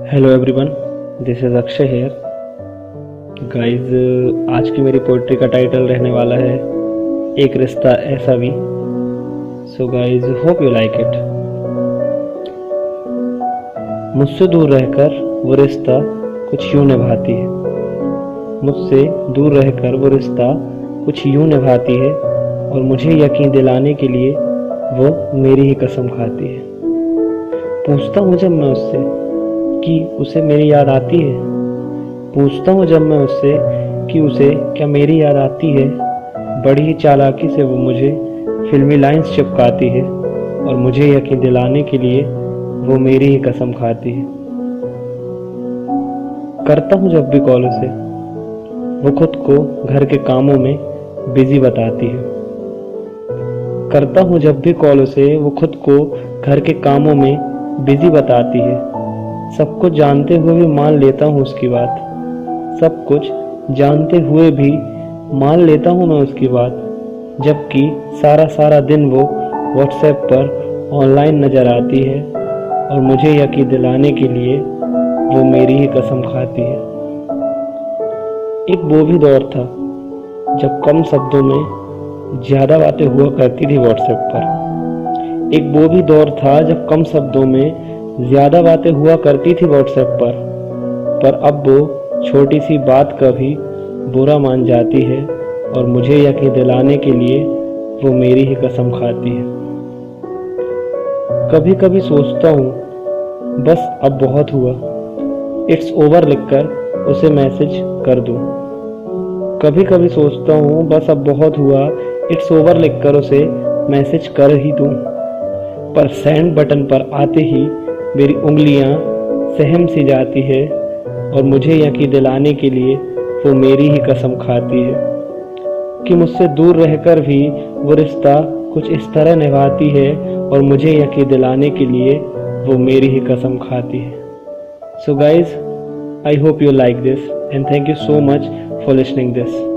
Hello everyone, this is Akshay here. Guys, आज की मेरी पोइट्री का टाइटल रहने वाला है एक रिश्ता ऐसा भी। So guys, hope you like it. मुझसे दूर रहकर वो रिश्ता कुछ यूं निभाती है। मुझसे दूर रहकर वो रिश्ता कुछ यूं निभाती है और मुझे यकीन दिलाने के लिए वो मेरी ही कसम खाती है। पूछता हूँ जब मैं उससे कि उसे मेरी याद आती है। पूछता हूँ जब मैं उससे कि उसे क्या मेरी याद आती है। बड़ी ही चालाकी से वो मुझे फिल्मी लाइंस चिपकाती है और मुझे यकीन दिलाने के लिए वो मेरी ही कसम खाती है। करता हूँ जब भी कॉल उसे, वो खुद को घर के कामों में बिजी बताती है। करता हूँ जब भी कॉल उसे, वो खुद को घर के कामों में बिजी बताती है। सब कुछ जानते हुए भी मान लेता हूँ उसकी बात। सब कुछ जानते हुए भी मान लेता हूँ मैं उसकी बात। जबकि सारा दिन वो व्हाट्सएप पर ऑनलाइन नज़र आती है और मुझे यकीन दिलाने के लिए वो मेरी ही कसम खाती है। एक वो भी दौर था जब कम शब्दों में ज़्यादा बातें हुआ करती थी व्हाट्सएप पर। एक वो भी दौर था जब कम शब्दों में ज़्यादा बातें हुआ करती थी व्हाट्सएप पर अब वो छोटी सी बात का भी बुरा मान जाती है और मुझे यकीन दिलाने के लिए वो मेरी ही कसम खाती है। कभी कभी सोचता हूँ बस अब बहुत हुआ, इट्स ओवर लिखकर उसे मैसेज कर दूँ। कभी कभी सोचता हूँ बस अब बहुत हुआ, इट्स ओवर लिखकर उसे मैसेज कर ही दूँ। पर सेंड बटन पर आते ही मेरी उंगलियां सहम सी जाती है और मुझे यकीन दिलाने के लिए वो मेरी ही कसम खाती है कि मुझसे दूर रहकर भी वो रिश्ता कुछ इस तरह निभाती है और मुझे यकीन दिलाने के लिए वो मेरी ही कसम खाती है। So guys, I hope you like this and thank you so much for listening this.